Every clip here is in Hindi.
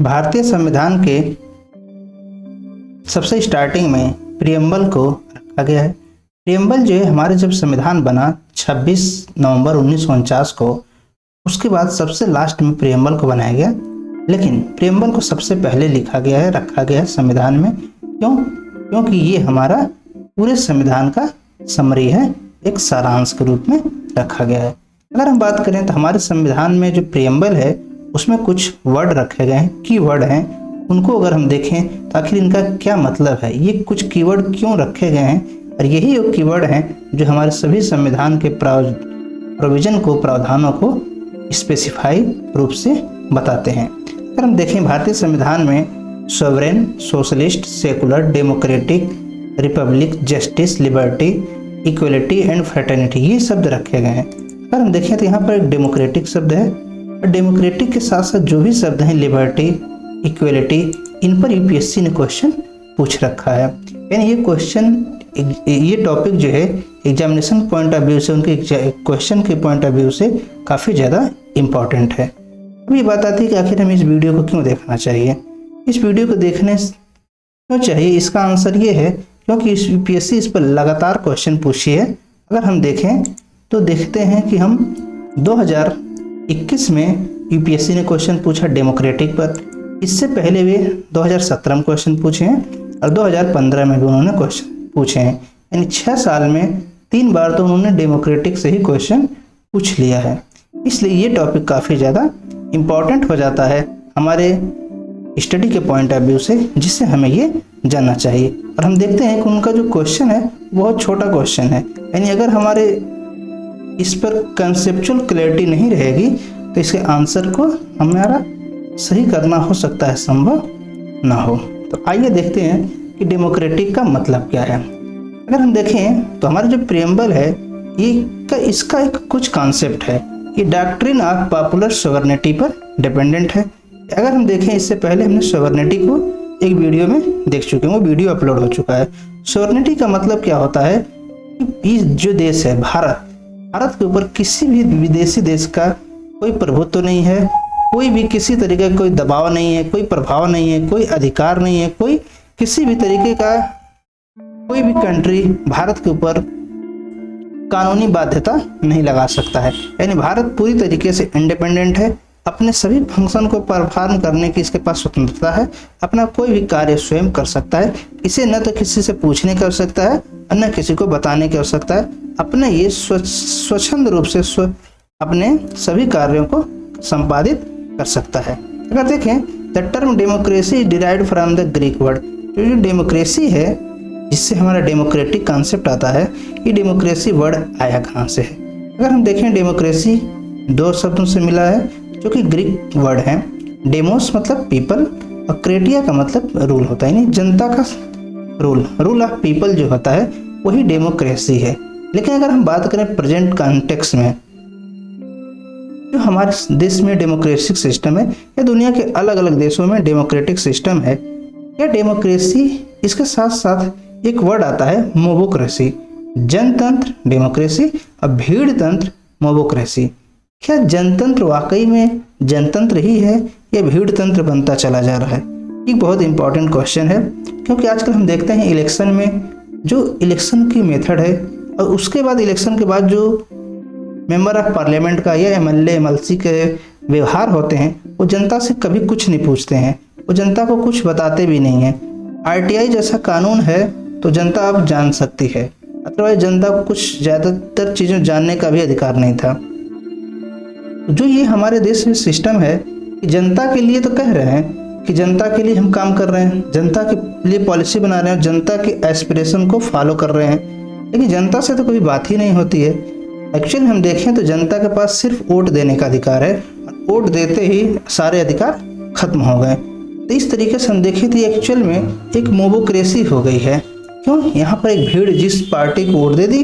भारतीय संविधान के सबसे स्टार्टिंग में प्रियम्बल को रखा गया है। प्रियम्बल जो है हमारे जब संविधान बना 26 नवंबर 1949 को, उसके बाद सबसे लास्ट में प्रियम्बल को बनाया गया। लेकिन प्रियम्बल को सबसे पहले लिखा गया है, रखा गया है संविधान में। क्योंकि ये हमारा पूरे संविधान का समरी है, एक सारांश के रूप में रखा गया है। अगर हम बात करें तो हमारे संविधान में जो प्रियम्बल है उसमें कुछ वर्ड रखे गए हैं, की वर्ड हैं। उनको अगर हम देखें तो आखिर इनका क्या मतलब है, ये कुछ कीवर्ड क्यों रखे गए हैं, और यही वो कीवर्ड हैं जो हमारे सभी संविधान के प्रोविजन को, प्रावधानों को स्पेसिफाई रूप से बताते हैं। अगर हम देखें भारतीय संविधान में sovereign, socialist, secular, democratic, Republic, justice, liberty, equality and fraternity, ये शब्द रखे गए हैं। अगर हम देखें तो यहाँ पर एक डेमोक्रेटिक शब्द है, और डेमोक्रेटिक के साथ साथ जो भी शब्द हैं लिबर्टी, इक्वलिटी, इन पर यूपीएससी ने क्वेश्चन पूछ रखा है। यानी ये क्वेश्चन, ये टॉपिक जो है एग्जामिनेशन पॉइंट ऑफ व्यू से, उनके क्वेश्चन के पॉइंट ऑफ व्यू से काफ़ी ज़्यादा इम्पॉर्टेंट है। अब ये बात आती है कि आखिर हमें इस वीडियो को क्यों देखना चाहिए। इस वीडियो को देखने क्यों चाहिए, इसका आंसर ये है क्योंकि इस यूपीएससी इस पर लगातार क्वेश्चन पूछी है। अगर हम देखें तो देखते हैं कि हम 2021 में यूपीएससी ने क्वेश्चन पूछा डेमोक्रेटिक पर, इससे पहले भी 2017 में क्वेश्चन पूछे हैं और 2015 में भी उन्होंने क्वेश्चन पूछे हैं। यानी 6 साल में 3 बार तो उन्होंने डेमोक्रेटिक से ही क्वेश्चन पूछ लिया है। इसलिए ये टॉपिक काफ़ी ज़्यादा इम्पॉर्टेंट हो जाता है हमारे स्टडी के पॉइंट ऑफ व्यू से, जिससे हमें ये जानना चाहिए। और हम देखते हैं कि उनका जो क्वेश्चन है बहुत छोटा क्वेश्चन है। यानी अगर हमारे इस पर कंसेप्चुअल क्लैरिटी नहीं रहेगी तो इसके आंसर को हमारा सही करना हो सकता है संभव ना हो। तो आइए देखते हैं कि डेमोक्रेटिक का मतलब क्या है। अगर हम देखें तो हमारा जो प्रियम्बल है इसका एक कुछ कॉन्सेप्ट है, ये डॉक्ट्रिन ऑफ पॉपुलर सॉवरेनिटी पर डिपेंडेंट है। अगर हम देखें इससे पहले हमने सॉवरेनिटी को एक वीडियो में देख चुके हैं, वो वीडियो अपलोड हो चुका है। सॉवरेनिटी का मतलब क्या होता है कि जो देश है भारत के ऊपर किसी भी विदेशी देश का कोई प्रभुत्व नहीं है, कोई भी किसी तरीके का कोई दबाव नहीं है, कोई प्रभाव नहीं है, कोई अधिकार नहीं है, कोई किसी भी तरीके का कोई भी कंट्री भारत के ऊपर कानूनी बाध्यता नहीं लगा सकता है। यानी भारत पूरी तरीके से इंडिपेंडेंट है, अपने सभी फंक्शन को परफॉर्म करने की इसके पास स्वतंत्रता है, अपना कोई भी कार्य स्वयं कर सकता है। इसे न तो किसी से पूछने की आवश्यकता है और न किसी को बताने की आवश्यकता है। अपने ये स्वच्छंद रूप से अपने सभी कार्यों को संपादित कर सकता है। अगर देखें the term democracy derived from the Greek word, जो डेमोक्रेसी है जिससे हमारा डेमोक्रेटिक कॉन्सेप्ट आता है, ये डेमोक्रेसी वर्ड आया कहाँ से है। अगर हम देखें डेमोक्रेसी 2 शब्दों से मिला है जो कि ग्रीक वर्ड है। डेमोस मतलब पीपल और क्रेटिया का मतलब रूल होता है, यानी जनता का रूल ऑफ पीपल जो होता है वही डेमोक्रेसी है। लेकिन अगर हम बात करें प्रेजेंट कॉन्टेक्स्ट में, जो हमारे देश में डेमोक्रेटिक सिस्टम है या दुनिया के अलग अलग देशों में डेमोक्रेटिक सिस्टम है, या डेमोक्रेसी इसके साथ साथ एक वर्ड आता है मोबोक्रेसी, जनतंत्र डेमोक्रेसी और भीड़ तंत्र मोबोक्रेसी। क्या जनतंत्र वाकई में जनतंत्र ही है या भीड़ तंत्र बनता चला जा रहा है? एक बहुत इंपॉर्टेंट क्वेश्चन है, क्योंकि आजकल हम देखते हैं इलेक्शन में जो इलेक्शन की मेथड है और उसके बाद इलेक्शन के बाद जो मेंबर ऑफ पार्लियामेंट का या एमएलए एमएलसी के व्यवहार होते हैं, वो जनता से कभी कुछ नहीं पूछते हैं, वो जनता को कुछ बताते भी नहीं हैं। आरटीआई जैसा कानून है तो जनता अब जान सकती है, अदरवाइज जनता को कुछ ज़्यादातर चीज़ें जानने का भी अधिकार नहीं था। जो ये हमारे देश में सिस्टम है कि जनता के लिए तो कह रहे हैं कि जनता के लिए हम काम कर रहे हैं, जनता के लिए पॉलिसी बना रहे हैं, जनता के एस्पिरेशन को फॉलो कर रहे हैं, लेकिन जनता से तो कभी बात ही नहीं होती है। एक्चुअली हम देखें तो जनता के पास सिर्फ वोट देने का अधिकार है, वोट देते ही सारे अधिकार खत्म हो गए। तो इस तरीके से हम देखें तो एक्चुअल में एक मोबोक्रेसी हो गई है। क्यों? यहाँ पर एक भीड़ जिस पार्टी को वोट दे दी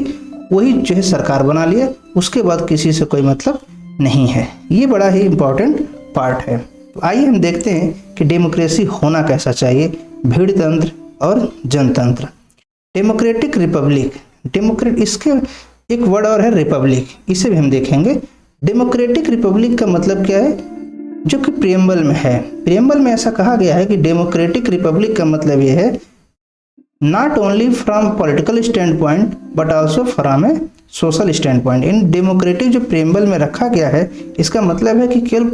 वही जो है सरकार बना लिया, उसके बाद किसी से कोई मतलब नहीं है। ये बड़ा ही इम्पोर्टेंट पार्ट है। तो आइए हम देखते हैं कि डेमोक्रेसी होना कैसा चाहिए, भीड़ तंत्र और जनतंत्र। डेमोक्रेटिक रिपब्लिक, इसके एक वर्ड और है रिपब्लिक, इसे भी हम देखेंगे। डेमोक्रेटिक रिपब्लिक का मतलब क्या है? जो कि प्रियम्बल में है। प्रियम्बल में ऐसा कहा गया है कि डेमोक्रेटिक रिपब्लिक का मतलब यह है not only from political stand point but also from A social stand point. In democratic जो प्रियम्बल में रखा गया है इसका मतलब है कि केवल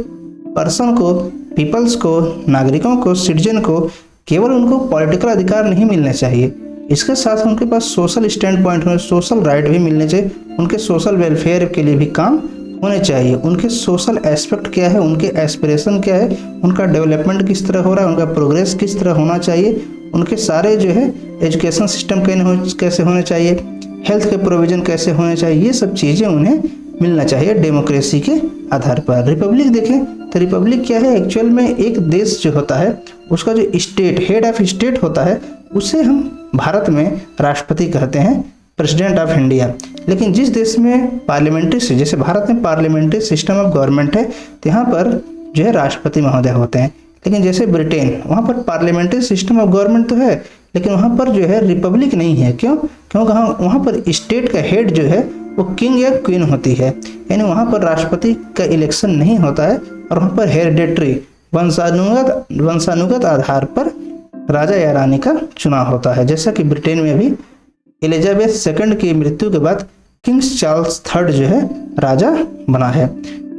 पर्सन को, पीपल्स को, नागरिकों को, सिटीजन को केवल उनको पॉलिटिकल अधिकार नहीं मिलने चाहिए, इसके साथ उनके पास सोशल स्टैंड पॉइंट में सोशल राइट भी मिलने चाहिए, उनके सोशल वेलफेयर के लिए भी काम होने चाहिए, उनके सोशल एस्पेक्ट क्या है, उनके एस्पिरेशन क्या है, उनका डेवलपमेंट किस तरह हो रहा है, उनका प्रोग्रेस किस तरह होना चाहिए, उनके सारे जो है एजुकेशन सिस्टम कैसे होने चाहिए, हेल्थ के प्रोविजन कैसे होने चाहिए, ये सब चीज़ें उन्हें मिलना चाहिए डेमोक्रेसी के आधार पर। रिपब्लिक देखें तो रिपब्लिक क्या है, एक्चुअल में एक देश जो होता है उसका जो स्टेट, हेड ऑफ स्टेट होता है, उसे हम भारत में राष्ट्रपति कहते हैं, प्रेसिडेंट ऑफ इंडिया। लेकिन जिस देश में पार्लियामेंट्री, जैसे भारत में पार्लियामेंट्री सिस्टम ऑफ गवर्नमेंट है तो यहाँ पर जो है राष्ट्रपति महोदय होते हैं। लेकिन जैसे ब्रिटेन, वहाँ पर पार्लियामेंट्री सिस्टम ऑफ गवर्नमेंट तो है लेकिन वहाँ पर जो है रिपब्लिक नहीं है। क्यों? क्योंकि वहाँ पर स्टेट का हेड जो है वो किंग या क्वीन होती है, यानी वहाँ पर राष्ट्रपति का इलेक्शन नहीं होता है और वहाँ पर हेरिडेटरी वंशानुगत आधार पर राजा या रानी का चुनाव होता है। जैसा कि ब्रिटेन में भी एलिजाबेथ सेकंड की मृत्यु के बाद किंग्स चार्ल्स थर्ड जो है राजा बना है।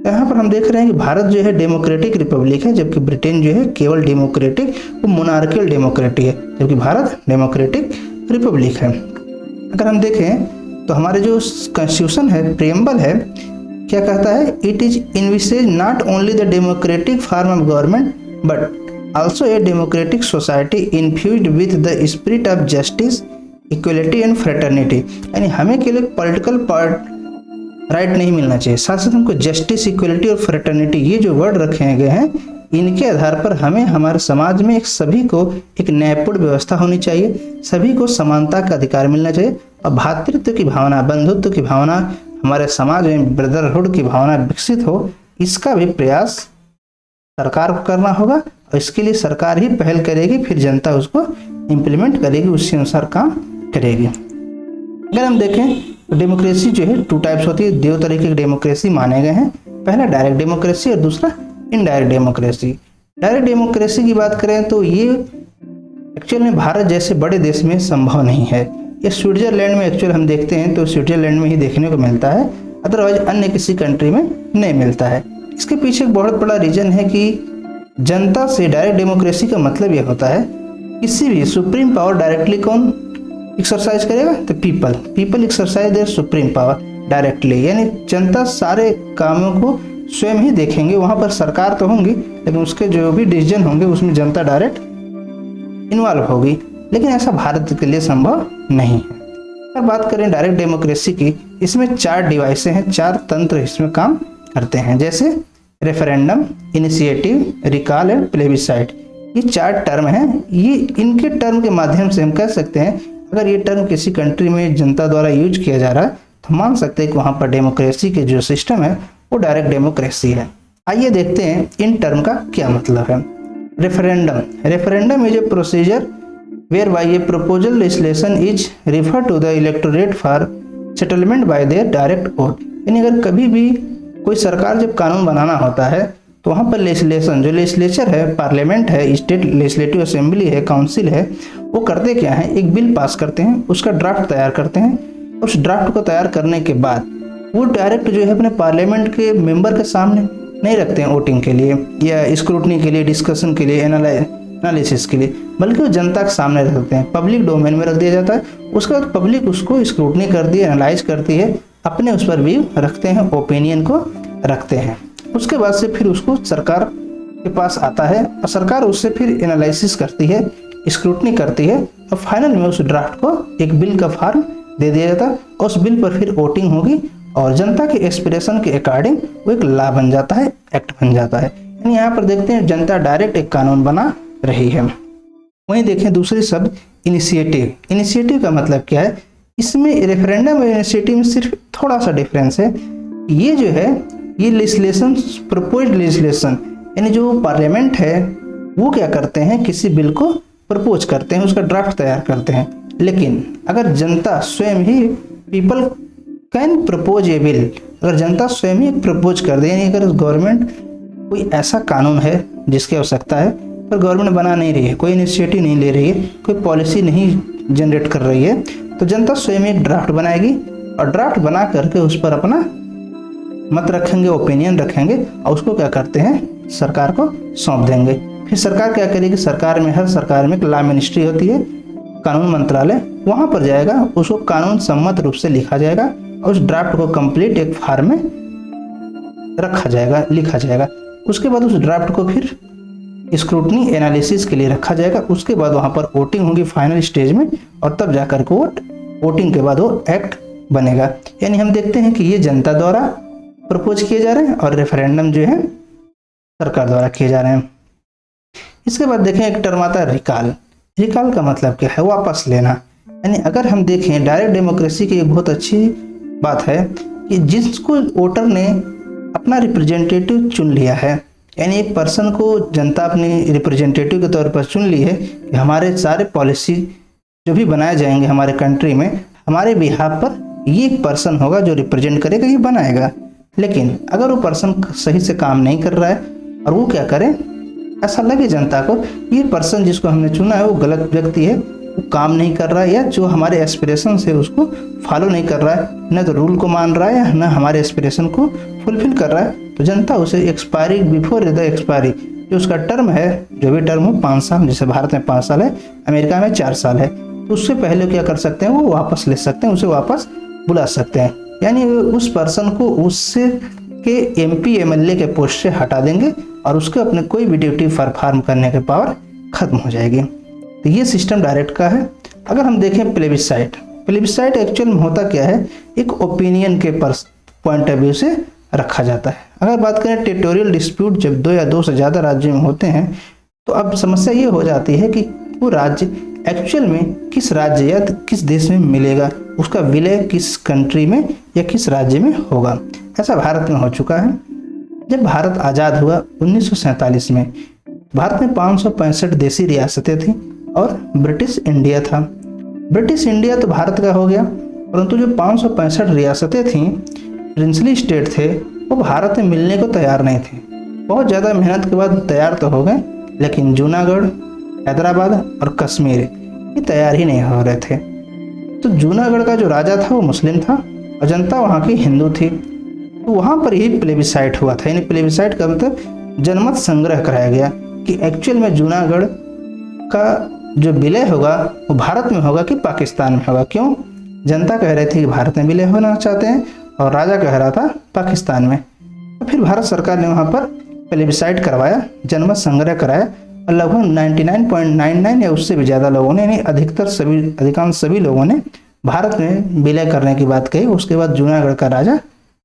यहाँ पर हम देख रहे हैं कि भारत जो है डेमोक्रेटिक रिपब्लिक है, जबकि ब्रिटेन जो है केवल डेमोक्रेटिक वो मोनार्कियल डेमोक्रेटिक है, जबकि भारत डेमोक्रेटिक रिपब्लिक है। अगर हम देखें तो हमारे जो कॉन्स्टिट्यूशन है, प्रियम्बल है, क्या कहता है, it is envisages not only the democratic form of government but also a democratic society infused with the spirit of justice, equality and fraternity. यानी हमें केवल पॉलिटिकल राइट नहीं मिलना चाहिए, साथ साथ हमको जस्टिस, इक्वलिटी और फ्रेटर्निटी, ये जो वर्ड रखे गए हैं इनके आधार पर हमें हमारे समाज में सभी को एक न्यायपूर्ण व्यवस्था होनी चाहिए, सभी को समानता का अधिकार मिलना चाहिए और भ्रातृत्व की भावना, बंधुत्व की भावना हमारे समाज में ब्रदरहुड की भावना विकसित हो, इसका भी प्रयास सरकार को करना होगा और इसके लिए सरकार ही पहल करेगी, फिर जनता उसको इम्प्लीमेंट करेगी, उसी अनुसार काम करेगी। अगर हम देखें तो डेमोक्रेसी जो है टू टाइप्स होती है, दो तरीके की डेमोक्रेसी माने गए हैं, पहला डायरेक्ट डेमोक्रेसी और दूसरा इनडायरेक्ट डेमोक्रेसी। डायरेक्ट डेमोक्रेसी की बात करें तो ये एक्चुअल में भारत जैसे बड़े देश में संभव नहीं है, ये स्विट्जरलैंड में एक्चुअल हम देखते हैं तो स्विट्जरलैंड में ही देखने को मिलता है, अदरवाइज अन्य किसी कंट्री में नहीं मिलता है। इसके पीछे एक बहुत बड़ा रीजन है कि जनता से डायरेक्ट डेमोक्रेसी का मतलब यह होता है किसी भी सुप्रीम पावर डायरेक्टली कौन एक्सरसाइज करेगा, तो people exercise there supreme power directly, यानी जनता सारे कामों को स्वयं ही देखेंगे, वहाँ पर सरकार तो होंगी लेकिन उसके जो भी डिसीजन होंगे उसमें जनता डायरेक्ट इन्वॉल्व होगी, लेकिन ऐसा भारत के लिए संभव नहीं है। अगर बात करें डायरेक्ट डेमोक्रेसी की, इसमें 4 डिवाइसें हैं, 4 तंत्र इसमें काम करते हैं, जैसे referendum, initiative, recall and plebiscite. ये 4 टर्म हैं, ये इनके टर्म के माध्यम से हम कह सकते हैं अगर ये टर्म किसी कंट्री में जनता द्वारा यूज किया जा रहा है तो मान सकते हैं कि वहाँ पर डेमोक्रेसी के जो सिस्टम है वो डायरेक्ट डेमोक्रेसी है। आइए देखते हैं इन टर्म का क्या मतलब है। Referendum is a procedure whereby a proposal legislation is refer to the electorate for settlement by their direct vote. यानी अगर कभी भी कोई सरकार जब कानून बनाना होता है तो वहाँ पर लेजिस्लेशन, जो लेजिस्लेचर है, पार्लियामेंट है, स्टेट लेजिस्लेटिव असेंबली है, काउंसिल है, वो करते क्या है, एक बिल पास करते हैं, उसका ड्राफ्ट तैयार करते हैं। उस ड्राफ्ट को तैयार करने के बाद वो डायरेक्ट जो है अपने पार्लियामेंट के मेंबर के सामने नहीं रखते हैं वोटिंग के लिए या स्क्रूटनी के लिए, डिस्कशन के लिए, एनालिसिस के लिए, बल्कि वो जनता के सामने रखते हैं, पब्लिक डोमेन में रख दिया जाता है। उसके बाद पब्लिक उसको स्क्रूटनी करती है, एनालाइज करती है, अपने उस पर व्यू रखते हैं, ओपिनियन को रखते हैं। उसके बाद से फिर उसको सरकार के पास आता है और सरकार उससे फिर एनालिसिस करती है, स्क्रूटनी करती है और फाइनल में उस ड्राफ्ट को एक बिल का फॉर्म दे दिया जाता है। उस बिल पर फिर वोटिंग होगी और जनता के एक्सप्रेशन के अकॉर्डिंग वो एक लॉ बन जाता है, एक्ट बन जाता है। यानी यहाँ पर देखते हैं जनता डायरेक्ट एक कानून बना रही है। वहीं देखें दूसरी शब्द इनिशिएटिव। इनिशिएटिव का मतलब क्या है, इसमें रेफरेंडम और इनिशिएटिव में सिर्फ थोड़ा सा डिफरेंस है। ये जो है ये लेजिस्लेशन, प्रपोज्ड लेजिस्लेशन, यानी जो पार्लियामेंट है वो क्या करते हैं, किसी बिल को प्रपोज करते हैं, उसका ड्राफ्ट तैयार करते हैं। लेकिन अगर जनता स्वयं ही, people can propose a bill, अगर जनता स्वयं ही प्रपोज कर दे, यानी अगर गवर्नमेंट कोई ऐसा कानून है जिसकी आवश्यकता है पर गवर्नमेंट बना नहीं रही है, कोई इनिशिएटिव नहीं ले रही है, कोई पॉलिसी नहीं जनरेट कर रही है, तो जनता स्वयं एक ड्राफ्ट बनाएगी और ड्राफ्ट बना करके उस पर अपना मत रखेंगे, ओपिनियन रखेंगे और उसको क्या करते हैं सरकार को सौंप देंगे। फिर सरकार क्या करेगी, सरकार में हर सरकार में एक लॉ मिनिस्ट्री होती है, कानून मंत्रालय, वहाँ पर जाएगा, उसको कानून सम्मत रूप से लिखा जाएगा और उस ड्राफ्ट को कंप्लीट एक फार्म में रखा जाएगा, लिखा जाएगा। उसके बाद उस ड्राफ्ट को फिर स्क्रूटनी एनालिसिस के लिए रखा जाएगा। उसके बाद वहाँ पर वोटिंग होगी फाइनल स्टेज में और तब जाकर के वोटिंग के बाद वो एक्ट बनेगा। यानी हम देखते हैं कि ये जनता द्वारा प्रपोज किए जा रहे हैं और रेफरेंडम जो है सरकार द्वारा किए जा रहे हैं। इसके बाद देखें एक टर्म आता है रिकॉल। रिकॉल का मतलब क्या है, वापस लेना। यानी अगर हम देखें डायरेक्ट डेमोक्रेसी की एक बहुत अच्छी बात है कि जिसको वोटर ने अपना रिप्रेजेंटेटिव चुन लिया है, यानी एक पर्सन को जनता अपनी रिप्रेजेंटेटिव के तौर पर चुन ली है कि हमारे सारे पॉलिसी जो भी बनाए जाएंगे हमारे कंट्री में, हमारे बिहाफ पर ये एक पर्सन होगा जो रिप्रेजेंट करेगा, ये बनाएगा। लेकिन अगर वो पर्सन सही से काम नहीं कर रहा है और वो क्या करे, ऐसा लगे जनता को ये पर्सन जिसको हमने चुना है वो गलत व्यक्ति है, वो काम नहीं कर रहा है या जो हमारे एस्पिरेशन से उसको फॉलो नहीं कर रहा है, न तो रूल को मान रहा है या न हमारे एस्पिरेशन को फुलफिल कर रहा है, तो जनता उसे एक्सपायरी बिफोर द एक्सपायरी जो उसका टर्म है, जो भी टर्म हो 5 साल, जैसे भारत में 5 साल है, अमेरिका में 4 साल है, तो उससे पहले क्या कर सकते हैं, वो वापस ले सकते हैं, उसे वापस बुला सकते हैं। यानी उस पर्सन को उससे के एमपी एमएलए के पोस्ट से हटा देंगे और उसको अपने कोई भी ड्यूटी परफॉर्म करने के पावर खत्म हो जाएगी। तो ये सिस्टम डायरेक्ट का है। अगर हम देखें प्लेबिसाइट, प्लेबिसाइट एक्चुअल में होता क्या है, एक ओपिनियन के पॉइंट ऑफ व्यू से रखा जाता है। अगर बात करें टेरिटोरियल डिस्प्यूट जब 2 या 2 से ज़्यादा राज्यों में होते हैं तो अब समस्या ये हो जाती है कि वो राज्य एक्चुअल में किस राज्य या किस देश में मिलेगा, उसका विलय किस कंट्री में या किस राज्य में होगा। ऐसा भारत में हो चुका है। जब भारत आज़ाद हुआ 1947 में, भारत में 565 देसी रियासतें थीं और ब्रिटिश इंडिया था। ब्रिटिश इंडिया तो भारत का हो गया, परंतु जो 565 रियासतें थीं, प्रिंसली स्टेट थे, वो भारत में मिलने को तैयार नहीं थे। बहुत ज़्यादा मेहनत के बाद तैयार तो हो गए, लेकिन जूनागढ़, हैदराबाद और कश्मीर ये तैयार ही नहीं हो रहे थे। तो जूनागढ़ का जो राजा था वो मुस्लिम था और जनता वहाँ की हिंदू थी, तो वहाँ पर ही प्लेबिसाइट हुआ था। यानी प्लेबिसाइट का मतलब जनमत संग्रह कराया गया कि एक्चुअल में जूनागढ़ का जो विलय होगा वो भारत में होगा कि पाकिस्तान में होगा। क्यों? जनता कह रही थी कि भारत में विलय होना चाहते हैं और राजा कह रहा था पाकिस्तान में। तो फिर भारत सरकार ने वहाँ पर प्लेबिसाइट करवाया, जनमत संग्रह कराया और लगभग 99.99 या उससे भी ज़्यादा लोगों ने, यानी अधिकांश सभी लोगों ने भारत में विलय करने की बात कही। उसके बाद जूनागढ़ का राजा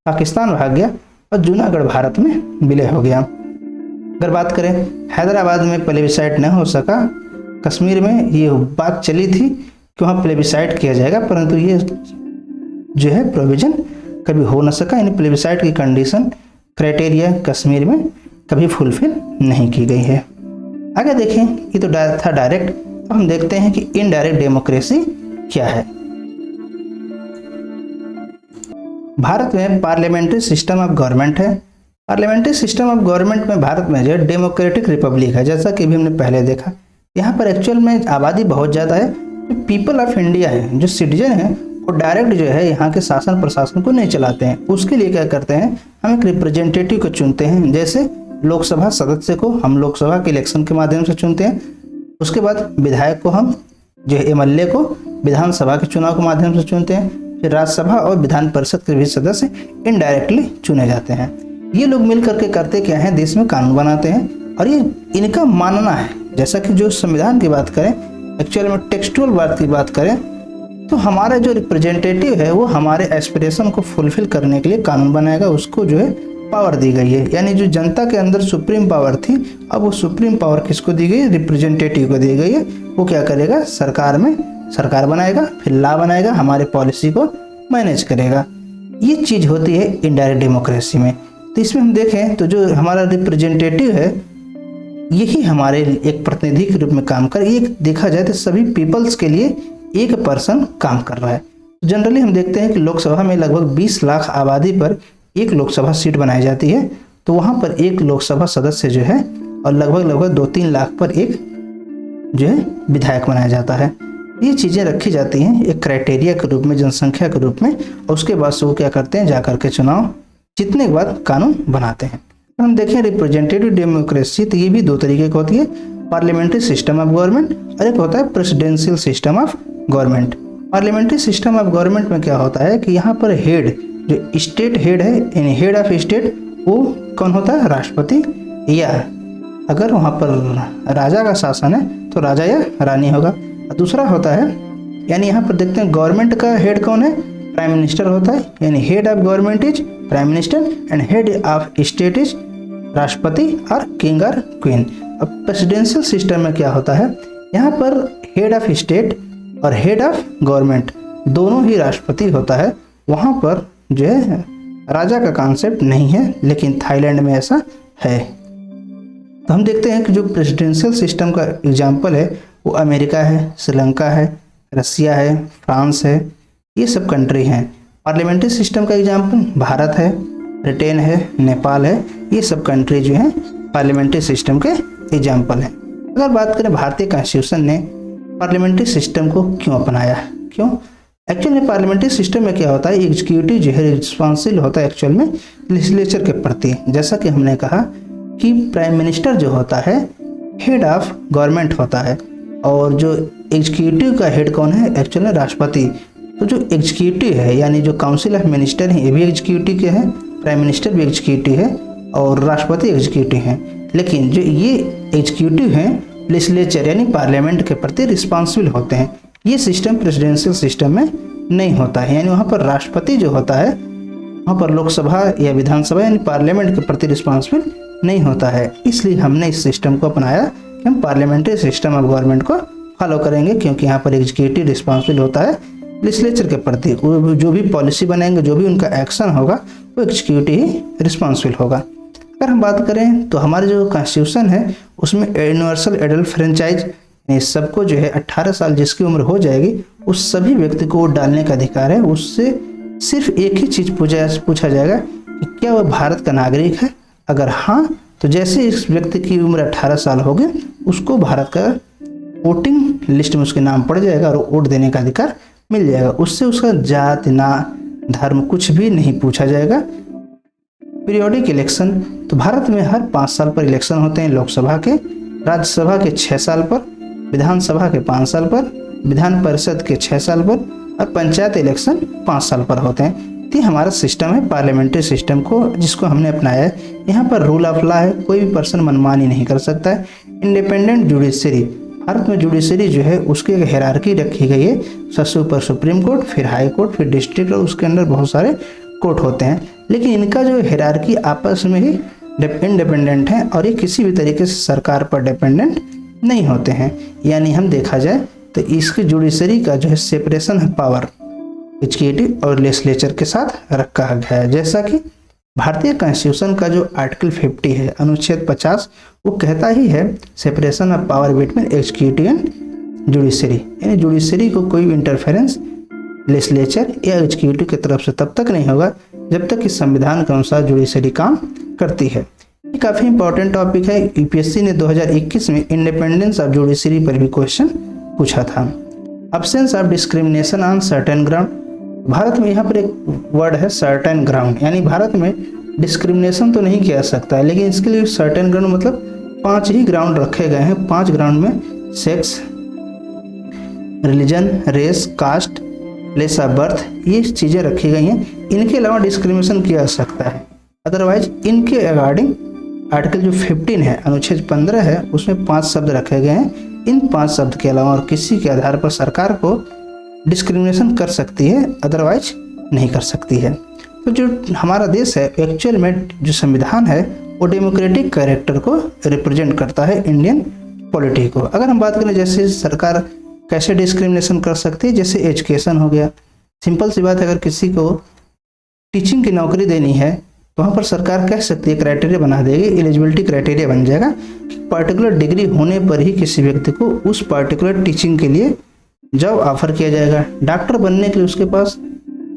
पाकिस्तान भाग गया और जूनागढ़ भारत में विलय हो गया। अगर बात करें हैदराबाद में प्लेबिसाइट न हो सका, कश्मीर में ये बात चली थी कि वहाँ प्लेबिसाइट किया जाएगा, परंतु ये जो है प्रोविजन कभी हो न सका। यानी प्लेबिसाइट की कंडीशन क्राइटेरिया कश्मीर में कभी फुलफिल नहीं की गई है। आगे देखें, ये तो था डायरेक्ट। अब हम देखते हैं कि इनडायरेक्ट डेमोक्रेसी क्या है। भारत में पार्लियामेंट्री सिस्टम ऑफ गवर्नमेंट है। पार्लियामेंट्री सिस्टम ऑफ गवर्नमेंट में भारत में जो डेमोक्रेटिक रिपब्लिक है, जैसा कि भी हमने पहले देखा। यहाँ पर एक्चुअल में आबादी बहुत ज़्यादा है। जो पीपल ऑफ इंडिया है, जो सिटीजन है, वो डायरेक्ट जो है यहाँ के शासन प्रशासन को नहीं चलाते हैं। उसके लिए क्या करते हैं, हम एक रिप्रेजेंटेटिव को चुनते हैं। जैसे लोकसभा सदस्य को हम लोकसभा के इलेक्शन के माध्यम से चुनते हैं, उसके बाद विधायक को हम जो एमएलए को विधानसभा के चुनाव के माध्यम से चुनते हैं, फिर राज्यसभा और विधान परिषद के भी सदस्य इनडायरेक्टली चुने जाते हैं। ये लोग मिल करके करते क्या है, देश में कानून बनाते हैं और ये इनका मानना है। जैसा कि जो संविधान की बात करें, एक्चुअल में टेक्सचुअल बात की बात करें, तो हमारा जो रिप्रेजेंटेटिव है वो हमारे एस्पिरेशन को फुलफिल करने के लिए कानून बनाएगा। उसको जो है पावर दी गई है। यानी जो जनता के अंदर सुप्रीम पावर थी, अब वो सुप्रीम पावर किसको दी गई है, रिप्रेजेंटेटिव को दी गई है। वो क्या करेगा, सरकार में सरकार बनाएगा, फिर लॉ बनाएगा, हमारे पॉलिसी को मैनेज करेगा। ये चीज़ होती है इनडायरेक्ट डेमोक्रेसी में। तो इसमें हम देखें तो जो हमारा रिप्रेजेंटेटिव है यही हमारे एक प्रतिनिधि के रूप में काम कर, एक देखा जाए तो सभी पीपल्स के लिए एक पर्सन काम कर रहा है। जनरली हम देखते हैं कि लोकसभा में लगभग 20 लाख आबादी पर एक लोकसभा सीट बनाई जाती है तो वहाँ पर एक लोकसभा सदस्य जो है और लगभग 2-3 लाख पर एक जो है विधायक बनाया जाता है। ये चीज़ें रखी जाती हैं एक क्राइटेरिया के रूप में, जनसंख्या के रूप में, और उसके बाद से वो क्या करते हैं, जा करके चुनाव जीतने के बाद कानून बनाते हैं। तो हम देखें रिप्रेजेंटेटिव डेमोक्रेसी, तो ये भी 2 तरीके की होती है, पार्लियामेंट्री सिस्टम ऑफ गवर्नमेंट और एक होता है presidential system of government. Parliamentary system of government में क्या होता है कि यहाँ पर हेड, जो स्टेट हेड है यानी हेड ऑफ स्टेट, वो कौन होता है, राष्ट्रपति, या अगर वहाँ पर राजा का शासन है तो राजा या रानी होगा। दूसरा होता है, यानी यहाँ पर देखते हैं गवर्नमेंट का हेड कौन है, प्राइम मिनिस्टर होता है, यानी head of government is prime minister and head of state is राष्ट्रपति और किंग और क्वीन। अब प्रेसिडेंशियल सिस्टम में क्या होता है, यहाँ पर हेड ऑफ स्टेट और हेड ऑफ गवर्नमेंट दोनों ही राष्ट्रपति होता है। वहाँ पर जो है राजा का कॉन्सेप्ट नहीं है, लेकिन थाईलैंड में ऐसा है। तो हम देखते हैं कि जो प्रेसिडेंशियल सिस्टम का एग्जाम्पल है वो अमेरिका है, श्रीलंका है, रसिया है, फ्रांस है, ये सब कंट्री हैं। पार्लियामेंट्री सिस्टम का एग्जाम्पल भारत है, ब्रिटेन है, नेपाल है, ये सब कंट्री जो हैं पार्लियामेंट्री सिस्टम के एग्जाम्पल हैं। अगर बात करें भारतीय कॉन्स्टिट्यूशन ने पार्लियामेंट्री सिस्टम को क्यों अपनाया, क्यों, एक्चुअल में पार्लियामेंट्री सिस्टम में क्या होता है, एग्जीक्यूटिव जो है रिस्पॉन्सिबल होता है एक्चुअल में लेजिस्लेचर के प्रति। जैसा कि हमने कहा कि प्राइम मिनिस्टर जो होता है हेड ऑफ गवर्नमेंट होता है, और जो एग्जीक्यूटिव का हेड कौन है, एक्चुअल में राष्ट्रपति। तो जो एग्जीक्यूटिव है यानी जो काउंसिल ऑफ मिनिस्टर है ये भी एग्जीक्यूटिव के हैं, प्राइम मिनिस्टर भी एग्जीक्यूटिव है और राष्ट्रपति एग्जीक्यूटिव हैं। लेकिन जो ये एग्जीक्यूटिव हैं लेजिस्लेचर यानी पार्लियामेंट के प्रति रिस्पॉन्सिबल होते हैं। ये सिस्टम प्रेसिडेंशियल सिस्टम में नहीं होता है, यानी वहाँ पर राष्ट्रपति जो होता है वहाँ पर लोकसभा या विधानसभा यानी पार्लियामेंट के प्रति रिस्पॉन्सिबल नहीं होता है। इसलिए हमने इस सिस्टम को अपनाया कि हम पार्लियामेंट्री सिस्टम ऑफ गवर्नमेंट को फॉलो करेंगे, क्योंकि यहाँ पर एग्जीक्यूटिव रिस्पॉन्सिबल होता है लेजिस्लेचर के प्रति। वो जो भी पॉलिसी बनाएंगे, जो भी उनका एक्शन होगा वो एग्जीक्यूटिव ही रिस्पॉन्सिबल होगा। अगर हम बात करें तो हमारे जो कॉन्स्टिट्यूशन है उसमें यूनिवर्सल एडल्ट फ्रेंचाइज, सबको जो है 18 साल जिसकी उम्र हो जाएगी उस सभी व्यक्ति को वोट डालने का अधिकार है। उससे सिर्फ एक ही चीज़ पूछा जाएगा कि क्या वह भारत का नागरिक है। अगर हाँ, तो जैसे इस व्यक्ति की उम्र 18 साल होगी उसको भारत का वोटिंग लिस्ट में उसके नाम पड़ जाएगा और वोट देने का अधिकार मिल जाएगा। उससे उसका जाति, ना धर्म कुछ भी नहीं पूछा जाएगा। पीरियोडिक इलेक्शन, तो भारत में हर 5 साल पर इलेक्शन होते हैं, लोकसभा के, राज्यसभा के 6 साल पर, विधानसभा के 5 साल पर, विधान परिषद के 6 साल पर और पंचायत इलेक्शन 5 साल पर होते हैं। ये हमारा सिस्टम है पार्लियामेंट्री सिस्टम को जिसको हमने अपनाया है। यहाँ पर रूल ऑफ लॉ है, कोई भी पर्सन मनमानी नहीं कर सकता है। इंडिपेंडेंट जुडिशरी, भारत में जुडिशरी जो है उसकी एक हायरार्की रखी गई है, सबसे ऊपर सुप्रीम कोर्ट, फिर हाई कोर्ट, फिर डिस्ट्रिक्ट और उसके अंदर बहुत सारे कोर्ट होते हैं। लेकिन इनका जो हायरार्की आपस में ही इंडिपेंडेंट है और ये किसी भी तरीके से सरकार पर डिपेंडेंट नहीं होते हैं। यानी हम देखा जाए तो इसकी जुडिशरी का जो है सेपरेशन है पावर एग्जीक्यूटिव और लेजिस्लेचर के साथ रखा गया है। जैसा कि भारतीय कॉन्स्टिट्यूशन का जो आर्टिकल 50 है, अनुच्छेद 50, वो कहता ही है separation of power between executive and judiciary, यानी जुडिशरी को कोई भी इंटरफेरेंस लेजिस्लेचर या एग्जीक्यूटिव की तरफ से तब तक नहीं होगा जब तक इस संविधान के अनुसार जुडिशरी काम करती है। ये काफ़ी इंपॉर्टेंट टॉपिक है। यूपीएससी ने 2021 में इंडिपेंडेंस ऑफ जुडिशरी पर भी क्वेश्चन पूछा था। Absence of discrimination on certain ground, Bharat में यहाँ पर एक वर्ड है सर्टेन ग्राउंड, यानी भारत में डिस्क्रिमिनेशन तो नहीं किया जा सकता है, लेकिन इसके लिए सर्टेन ग्राउंड मतलब 5 ही ग्राउंड रखे गए हैं। 5 ग्राउंड में sex, religion, race, caste, place of birth, ये चीज़ें रखी गई हैं। इनके अलावा डिस्क्रिमिनेशन किया जा सकता है। अदरवाइज इनके अकॉर्डिंग आर्टिकल जो 15 है, अनुच्छेद 15 है, उसमें 5 शब्द रखे गए हैं। इन 5 शब्द के अलावा और किसी के आधार पर सरकार को डिस्क्रिमिनेशन कर सकती है, अदरवाइज नहीं कर सकती है। तो जो हमारा देश है एक्चुअल में जो संविधान है वो डेमोक्रेटिक कैरेक्टर को रिप्रेजेंट करता है, इंडियन पॉलिटी को। अगर हम बात करें जैसे सरकार कैसे डिस्क्रिमिनेशन कर सकती है, जैसे एजुकेशन हो गया, सिंपल सी बात है, अगर किसी को टीचिंग की नौकरी देनी है तो वहाँ पर सरकार कह सकती है, क्राइटेरिया बना देगी, एलिजिबिलिटी क्राइटेरिया बन जाएगा, पर्टिकुलर डिग्री होने पर ही किसी व्यक्ति को उस पर्टिकुलर टीचिंग के लिए जॉब ऑफर किया जाएगा। डॉक्टर बनने के लिए उसके पास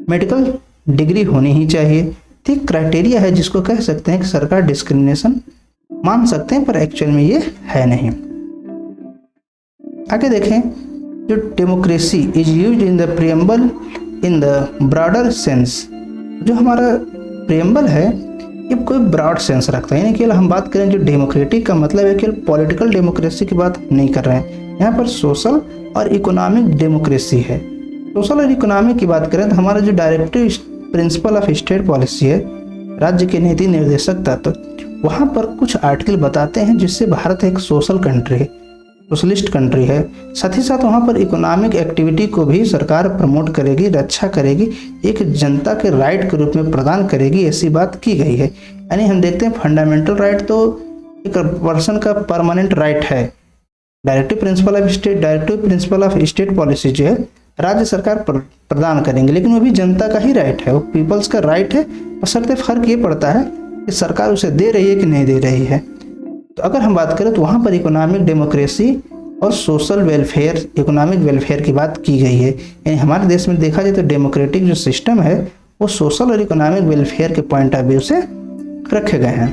मेडिकल डिग्री होनी ही चाहिए, तो एक क्राइटेरिया है जिसको कह सकते हैं कि सरकार डिस्क्रिमिनेशन मान सकते हैं, पर एक्चुअल में ये है नहीं। आगे देखें, जो democracy is used in the preamble in the broader sense. जो हमारा प्रियम्बल है ये कोई ब्रॉड सेंस रखता है, यानी केवल हम बात करें जो डेमोक्रेटिक का मतलब है केवल पॉलिटिकल डेमोक्रेसी की बात नहीं कर रहे हैं, यहाँ पर सोशल और इकोनॉमिक डेमोक्रेसी है। सोशल और इकोनॉमिक की बात करें तो हमारा जो directive principle of state policy है, राज्य के नीति निर्देशक तत्व, वहाँ पर कुछ आर्टिकल बताते हैं जिससे भारत एक सोशल कंट्री है, सोशलिस्ट कंट्री है। साथ ही साथ वहाँ पर इकोनॉमिक एक्टिविटी को भी सरकार प्रमोट करेगी, रक्षा करेगी, एक जनता के राइट के रूप में प्रदान करेगी, ऐसी बात की गई है। यानी हम देखते हैं फंडामेंटल राइट तो एक पर्सन का परमानेंट राइट है। Directive principle of state policy जो है राज्य सरकार प्रदान करेंगे, लेकिन वो भी जनता का ही राइट है, वो पीपल्स का राइट है। बशर्ते फर्क ये पड़ता है कि सरकार उसे दे रही है कि नहीं दे रही है। तो अगर हम बात करें तो वहाँ पर इकोनॉमिक डेमोक्रेसी और सोशल वेलफेयर, इकोनॉमिक वेलफेयर की बात की गई है। यानी हमारे देश में देखा जाए तो डेमोक्रेटिक जो सिस्टम है वो सोशल और इकोनॉमिक वेलफेयर के पॉइंट ऑफ व्यू से रखे गए हैं।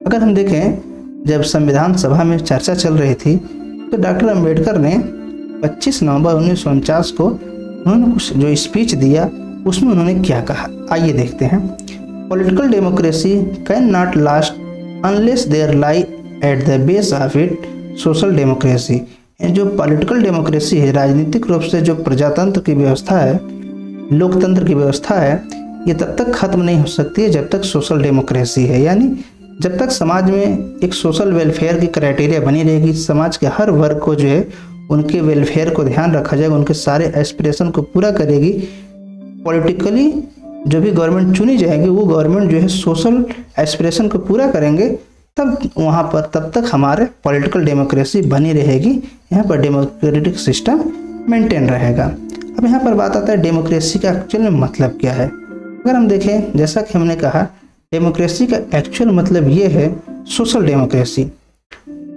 अगर हम देखें, जब संविधान सभा में चर्चा चल रही थी तो डॉक्टर अम्बेडकर ने 25 नवंबर 1949 को उन्होंने कुछ जो स्पीच दिया उसमें उन्होंने क्या कहा, आइए देखते हैं। Political democracy can not last unless there lie at the base of it social democracy. जो पॉलिटिकल डेमोक्रेसी है, राजनीतिक रूप से जो प्रजातंत्र की व्यवस्था है, लोकतंत्र की व्यवस्था है, ये तब तक खत्म नहीं हो सकती है जब तक सोशल डेमोक्रेसी है। यानी जब तक समाज में एक सोशल वेलफेयर की क्राइटेरिया बनी रहेगी, समाज के हर वर्ग को जो है उनके वेलफेयर को ध्यान रखा जाएगा, उनके सारे एस्पिरेशन को पूरा करेगी। पॉलिटिकली जो भी गवर्नमेंट चुनी जाएगी वो गवर्नमेंट जो है सोशल एस्पिरेशन को पूरा करेंगे, तब वहाँ पर तब तक हमारे पॉलिटिकल डेमोक्रेसी बनी रहेगी, यहाँ पर डेमोक्रेटिक सिस्टम मेंटेन रहेगा। अब यहाँ पर बात आता है डेमोक्रेसी का एक्चुअल में मतलब क्या है। अगर हम देखें, जैसा कि हमने कहा, डेमोक्रेसी का एक्चुअल मतलब ये है सोशल डेमोक्रेसी।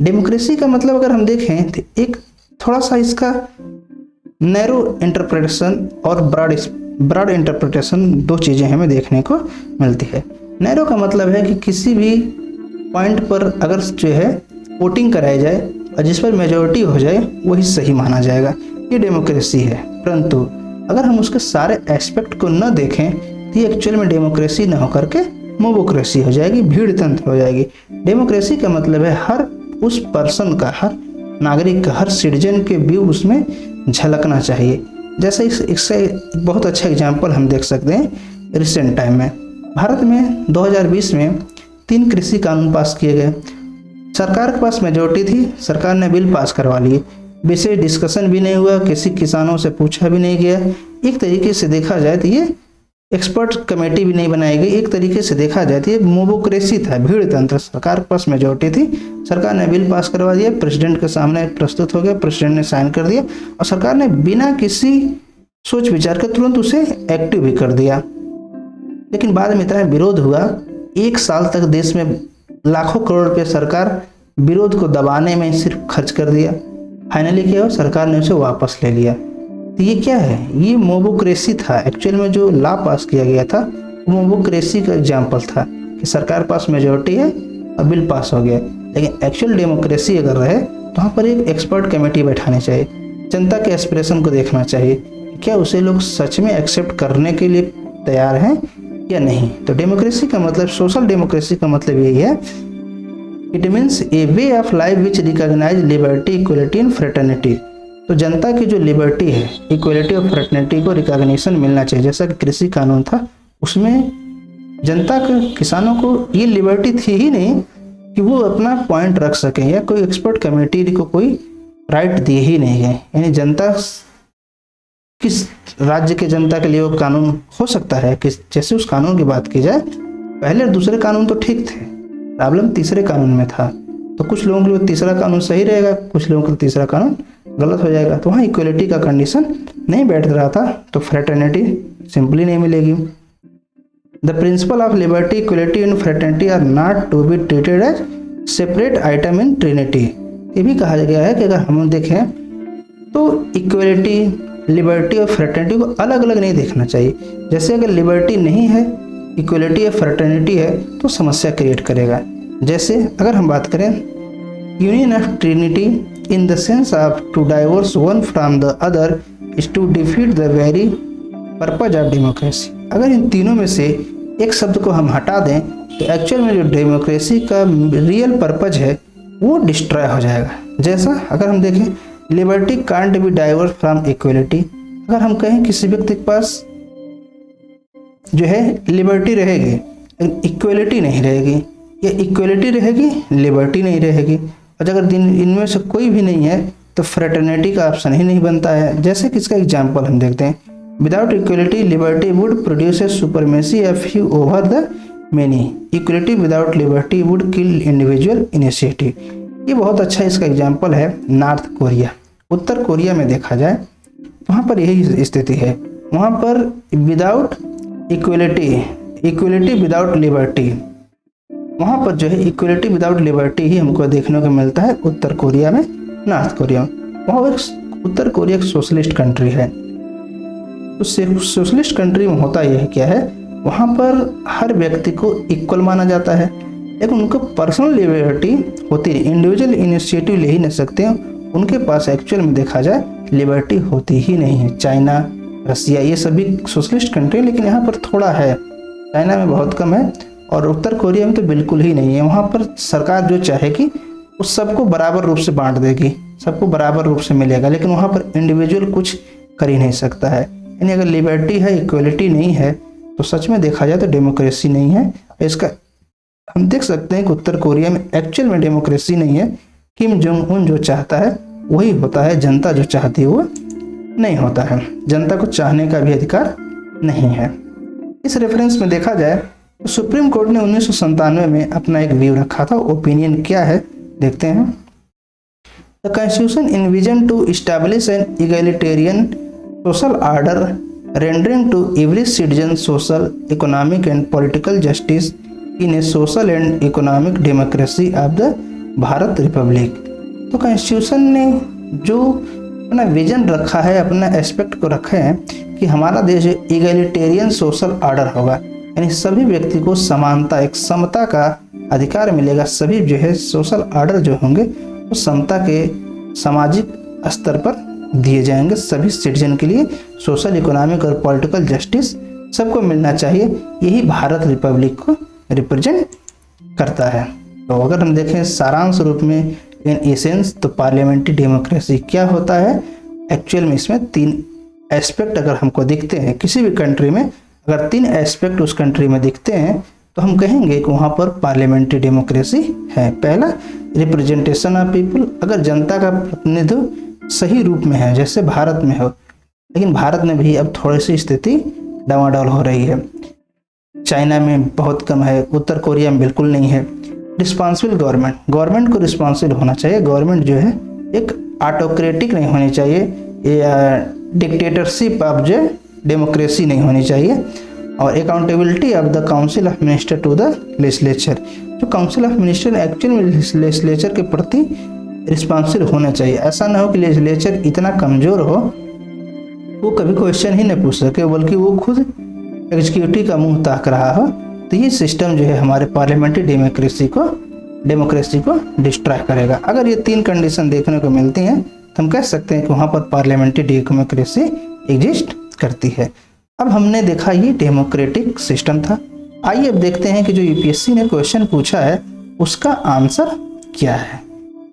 डेमोक्रेसी का मतलब अगर हम देखें तो एक थोड़ा सा इसका नैरो इंटरप्रिटेशन और ब्रॉड इंटरप्रिटेशन, दो चीज़ें हमें देखने को मिलती है। नैरो का मतलब है कि किसी भी पॉइंट पर अगर जो है वोटिंग कराई जाए और जिस पर मेजॉरिटी हो जाए वही सही माना जाएगा, ये डेमोक्रेसी है। परंतु अगर हम उसके सारे एस्पेक्ट को न देखें तो ये एक्चुअल में डेमोक्रेसी न होकर के मोबोक्रेसी हो जाएगी, भीड़ तंत्र हो जाएगी। डेमोक्रेसी का मतलब है हर उस पर्सन का, हर नागरिक का, हर सिटीजन के व्यू उसमें झलकना चाहिए। जैसे इससे बहुत अच्छा एग्जाम्पल हम देख सकते हैं। रिसेंट टाइम में भारत में 2020 में 3 कृषि कानून पास किए गए। सरकार के पास मेजोरिटी थी, सरकार ने बिल पास करवा लिए, विशेष डिस्कशन भी नहीं हुआ, किसी किसानों से पूछा भी नहीं गया। एक तरीके से देखा जाए तो ये एक्सपर्ट कमेटी भी नहीं बनाई गई। एक तरीके से देखा जाए तो ये मोबोक्रेसी था, भीड़ तंत्र। सरकार के पास मेजोरिटी थी, सरकार ने बिल पास करवा दिया, प्रेसिडेंट के सामने प्रस्तुत हो गया, प्रेसिडेंट ने साइन कर दिया और सरकार ने बिना किसी सोच विचार के तुरंत उसे एक्टिव भी कर दिया। लेकिन बाद में इतना विरोध हुआ, 1 साल तक देश में लाखों करोड़ रुपये सरकार विरोध को दबाने में सिर्फ खर्च कर दिया। फाइनली क्या हुआ, सरकार ने उसे वापस ले लिया। तो ये क्या है, ये मोबोक्रेसी था। एक्चुअल में जो लॉ पास किया गया था वो मोबोक्रेसी का एग्जाम्पल था कि सरकार पास मेजोरिटी है और बिल पास हो गया। लेकिन एक्चुअल डेमोक्रेसी अगर रहे तो वहाँ पर एक एक्सपर्ट कमेटी बैठानी चाहिए, जनता के एस्पिरेशन को देखना चाहिए, क्या उसे लोग सच में एक्सेप्ट करने के लिए तैयार हैं या नहीं। तो डेमोक्रेसी का मतलब, सोशल डेमोक्रेसी का मतलब यही है, it means a way of life which recognize liberty, equality and fraternity. तो जनता की जो लिबर्टी है, इक्वलिटी और फ्रेटर्निटी को रिकॉग्निशन मिलना चाहिए। जैसा कि कृषि कानून था, उसमें जनता के, किसानों को ये लिबर्टी थी ही नहीं कि वो अपना पॉइंट रख सकें, या कोई एक्सपर्ट कमेटी को कोई राइट दिए ही नहीं गए। यानी जनता, किस राज्य के जनता के लिए वो कानून हो सकता है कि जैसे उस कानून की बात की जाए, पहले दूसरे कानून तो ठीक थे, प्रॉब्लम तीसरे कानून में था। तो कुछ लोगों के लिए तीसरा कानून सही रहेगा, कुछ लोगों के लिए तीसरा कानून गलत हो जाएगा। तो वहाँ इक्वलिटी का कंडीशन नहीं बैठ रहा था, तो फ्रेटर्निटी सिंपली नहीं मिलेगी। The principle of liberty, equality and fraternity are not to be treated as separate item in trinity. ये भी कहा गया है कि अगर हम देखें तो इक्वलिटी, लिबर्टी और फ्रेटर्निटी को अलग अलग नहीं देखना चाहिए। जैसे अगर लिबर्टी नहीं है इक्वलिटी या फ्रेटर्निटी है तो समस्या क्रिएट करेगा। जैसे अगर हम बात करें union of trinity in the sense of to divorce one from the other is to defeat the very purpose of democracy. अगर इन तीनों में से एक शब्द को हम हटा दें तो एक्चुअल में जो डेमोक्रेसी का रियल पर्पज है वो डिस्ट्रॉय हो जाएगा। जैसा अगर हम देखें liberty can't be diverse from equality. अगर हम कहें किसी व्यक्ति के पास जो है लिबर्टी रहेगी इक्वलिटी नहीं रहेगी, या इक्वलिटी रहेगी लिबर्टी नहीं रहेगी, और अगर इनमें से कोई भी नहीं है तो फ्रेटर्निटी का ऑप्शन ही नहीं बनता है। जैसे कि इसका एग्जाम्पल हम देखते हैं, without equality liberty would produce a supremacy of few over the many, equality without liberty would kill individual initiative. ये बहुत अच्छा इसका एग्जाम्पल है नॉर्थ कोरिया। उत्तर कोरिया में देखा जाए वहाँ पर यही स्थिति है, वहाँ पर विदाउट इक्वलिटी विदाउट लिबर्टी, वहाँ पर जो है इक्वलिटी विदाउट लिबर्टी ही हमको देखने को मिलता है उत्तर कोरिया में, नॉर्थ कोरिया में। वहाँ एक उत्तर कोरिया एक सोशलिस्ट कंट्री है। तो सोशलिस्ट कंट्री में होता यह क्या है, वहाँ पर हर व्यक्ति को इक्वल माना जाता है, लेकिन उनको पर्सनल लिबर्टी होती है, इंडिविजुअल इनिशिएटिव ले ही नहीं सकते हैं। उनके पास एक्चुअल में देखा जाए लिबर्टी होती ही नहीं है। चाइना, रसिया, ये सभी सोशलिस्ट कंट्री, लेकिन यहाँ पर थोड़ा है, चाइना में बहुत कम है और उत्तर कोरिया में तो बिल्कुल ही नहीं है। वहाँ पर सरकार जो चाहेगी उस सबको बराबर रूप से बांट देगी, सबको बराबर रूप से मिलेगा, लेकिन वहाँ पर इंडिविजुअल कुछ कर ही नहीं सकता है। यानी अगर लिबर्टी है, इक्वलिटी नहीं है, तो सच में देखा जाए तो डेमोक्रेसी नहीं है। इसका हम देख सकते हैं कि उत्तर कोरिया में एक्चुअल में डेमोक्रेसी नहीं है। किम जोंग उन जो चाहता है वही होता है, जनता जो चाहती है वो नहीं होता है। जनता को चाहने का भी अधिकार नहीं है। इस रेफरेंस में देखा जाए तो सुप्रीम कोर्ट ने 1997 में अपना एक व्यू रखा था। ओपिनियन क्या है देखते हैं। The constitution envision to establish an egalitarian social order rendering to every citizen social, economic and political justice in a social and economic democracy of the Bharat Republic. तो कॉन्स्टिट्यूशन ने जो अपना विजन रखा है, अपना एस्पेक्ट को रखा है कि हमारा देश इगैलिटेरियन सोशल ऑर्डर होगा, यानी सभी व्यक्ति को समानता, एक समता का अधिकार मिलेगा। सभी जो है सोशल ऑर्डर जो होंगे वो समता के सामाजिक स्तर पर दिए जाएंगे। सभी सिटीजन के लिए सोशल, इकोनॉमिक और पॉलिटिकल जस्टिस सबको मिलना चाहिए। यही भारत रिपब्लिक को रिप्रेजेंट करता है। तो अगर हम देखें सारांश रूप में इन एसेंस, तो पार्लियामेंट्री डेमोक्रेसी क्या होता है एक्चुअल में, इसमें 3 एस्पेक्ट अगर हमको दिखते हैं किसी भी कंट्री में, अगर 3 एस्पेक्ट उस कंट्री में दिखते हैं तो हम कहेंगे कि वहाँ पर पार्लियामेंट्री डेमोक्रेसी है। पहला, रिप्रेजेंटेशन ऑफ पीपल, अगर जनता का प्रतिनिधित्व सही रूप में है जैसे भारत में हो, लेकिन भारत में भी अब थोड़ी सी स्थिति डावाडोल हो रही है। चाइना में बहुत कम है, उत्तर कोरिया में बिल्कुल नहीं है। रिस्पॉन्सिबल गवर्नमेंट को रिस्पॉन्सिबल होना चाहिए। गवर्नमेंट जो है एक ऑटोक्रेटिक नहीं होनी चाहिए, या डिक्टेटरशिप ऑफ जो डेमोक्रेसी नहीं होनी चाहिए। और accountability of the council of minister to the legislature, जो काउंसिल ऑफ मिनिस्टर एक्चुअल में लेजिस्लेचर के प्रति रिस्पॉन्सिबल होना चाहिए। ऐसा ना हो कि लेजिस्लेचर इतना कमज़ोर हो वो कभी क्वेश्चन ही नहीं पूछ सके, बल्कि वो खुद एग्जीक्यूटिव का मुंह ताक रहा हो। तो ये सिस्टम जो है हमारे पार्लियामेंट्री डेमोक्रेसी को डिस्ट्रॉय करेगा। अगर ये 3 कंडीशन देखने को मिलती हैं तो हम कह सकते हैं कि वहाँ पर पार्लियामेंट्री डेमोक्रेसी एग्जिस्ट करती है। अब हमने देखा ये डेमोक्रेटिक सिस्टम था। आइए अब देखते हैं कि जो यूपीएससी ने क्वेश्चन पूछा है उसका आंसर क्या है।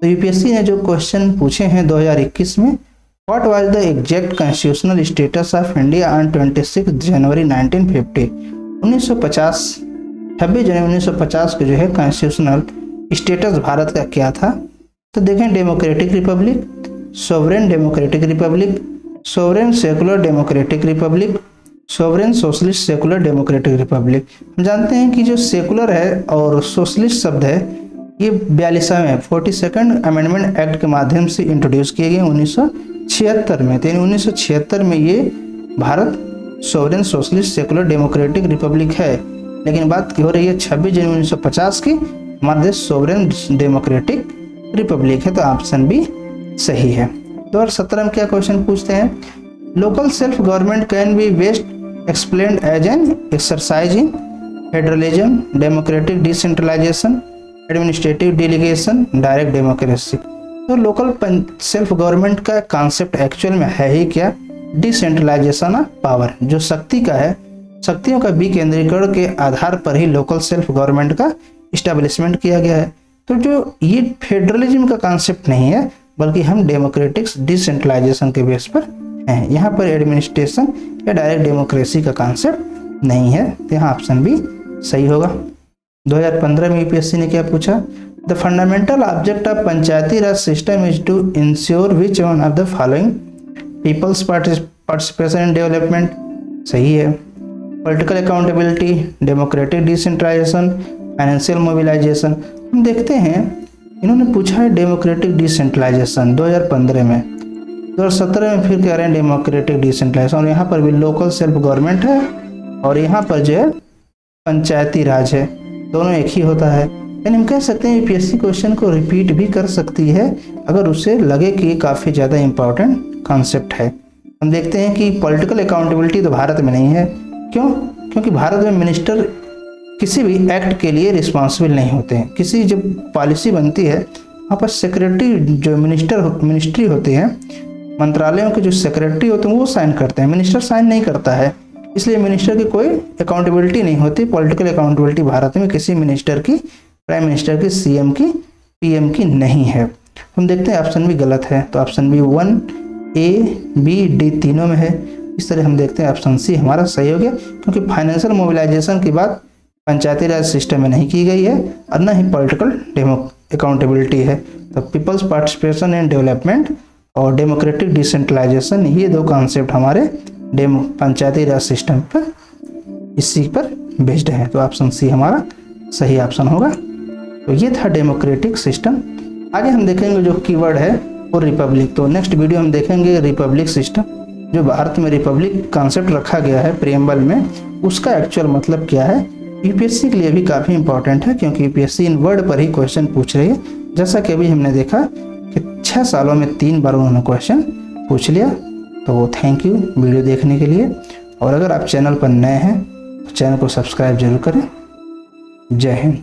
तो यूपीएससी ने जो क्वेश्चन पूछे हैं 2021 में, what was the exact constitutional status of India on 26 जनवरी 1950। 1950 26 जनवरी 1950 को जो है कॉन्स्टिट्यूशनल स्टेटस भारत का क्या था। तो देखें, democratic Republic, sovereign democratic Republic, sovereign secular democratic Republic, sovereign socialist secular democratic Republic. हम जानते हैं कि जो सेकुलर है और सोशलिस्ट शब्द है ये 42वें 42nd अमेंडमेंट एक्ट के माध्यम से इंट्रोड्यूस किए गए 1976 में। तो 1976 में ये Bharat sovereign socialist secular democratic Republic है। लेकिन बात की हो रही है 26 जनवरी 1950 की, हमारा देश सोवरेन डेमोक्रेटिक रिपब्लिक है। तो ऑप्शन बी सही है। 2017 में क्या क्वेश्चन पूछते हैं, local self government can be best explained as an exercise in federalism, democratic decentralisation, administrative delegation, direct democracy. तो लोकल सेल्फ गवर्नमेंट का कॉन्सेप्ट एक्चुअल में है ही क्या? Decentralisation of power. जो शक्ति का है, शक्तियों का विकेंद्रीकरण के आधार पर ही लोकल सेल्फ गवर्नमेंट का इस्टेब्लिशमेंट किया गया है। तो जो ये फेडरलिज्म का कॉन्सेप्ट नहीं है, बल्कि हम डेमोक्रेटिक डिसेंट्रलाइजेशन के बेस पर हैं। यहाँ पर एडमिनिस्ट्रेशन या डायरेक्ट डेमोक्रेसी का कॉन्सेप्ट नहीं है, तो यहाँ ऑप्शन बी सही होगा। 2015 में यूपीएससी ने क्या पूछा? The fundamental object of Panchayati Raj system is to ensure which one of the following? People's participation in development, सही है। Political accountability, democratic decentralisation, financial mobilisation. हम देखते हैं इन्होंने पूछा है डेमोक्रेटिक डिसेंट्रलाइजेशन 2015 में, 2017 में फिर कह रहे हैं डेमोक्रेटिक डिसेंट्रलाइजेशन, और यहाँ पर भी लोकल सेल्फ गवर्नमेंट है और यहाँ पर जो है पंचायती राज है, दोनों एक ही होता है। यानी हम कह सकते हैं यूपीएससी क्वेश्चन को रिपीट भी कर सकती है अगर उसे लगे कि काफ़ी ज़्यादा इंपॉर्टेंट कॉन्सेप्ट है। हम देखते हैं कि पॉलिटिकल अकाउंटेबिलिटी तो भारत में नहीं है। क्यों? क्योंकि भारत में मिनिस्टर किसी भी एक्ट के लिए रिस्पॉन्सिबल नहीं होते हैं। किसी जब पॉलिसी बनती है वहाँ पर सेक्रेटरी जो मिनिस्ट्री होती है, मंत्रालयों के जो सेक्रेटरी होते हैं वो साइन करते हैं, मिनिस्टर साइन नहीं करता है। इसलिए मिनिस्टर की कोई अकाउंटेबिलिटी नहीं होती। पॉलिटिकल अकाउंटेबिलिटी भारत में किसी मिनिस्टर की, प्राइम मिनिस्टर की, सीएम की, पीएम की नहीं है। हम देखते हैं ऑप्शन भी गलत है, तो ऑप्शन बी 1, ए, बी, डी तीनों में है। इस तरह हम देखते हैं ऑप्शन सी हमारा सही हो गया, क्योंकि फाइनेंशियल मोबिलाइजेशन की बात पंचायती राज सिस्टम में नहीं की गई है और न ही पॉलिटिकल अकाउंटेबिलिटी है। तो पीपल्स पार्टिसिपेशन इन डेवलपमेंट और डेमोक्रेटिक डिसेंट्रलाइजेशन, ये दो कॉन्सेप्ट हमारे पंचायती राज सिस्टम पर इसी पर बेस्ड है। तो ऑप्शन सी हमारा सही ऑप्शन होगा। तो ये था डेमोक्रेटिक सिस्टम। आगे हम देखेंगे जो कीवर्ड है वो रिपब्लिक। तो नेक्स्ट वीडियो हम देखेंगे रिपब्लिक सिस्टम, जो भारत में रिपब्लिक कॉन्सेप्ट रखा गया है प्रियम्बल में, उसका एक्चुअल मतलब क्या है। यूपीएससी के लिए भी काफ़ी इंपॉर्टेंट है, क्योंकि यूपीएससी इन वर्ड पर ही क्वेश्चन पूछ रही है। जैसा कि अभी हमने देखा कि 6 सालों में 3 बार उन्होंने क्वेश्चन पूछ लिया। तो थैंक यू वीडियो देखने के लिए, और अगर आप चैनल पर नए हैं तो चैनल को सब्सक्राइब जरूर करें। जय हिंद।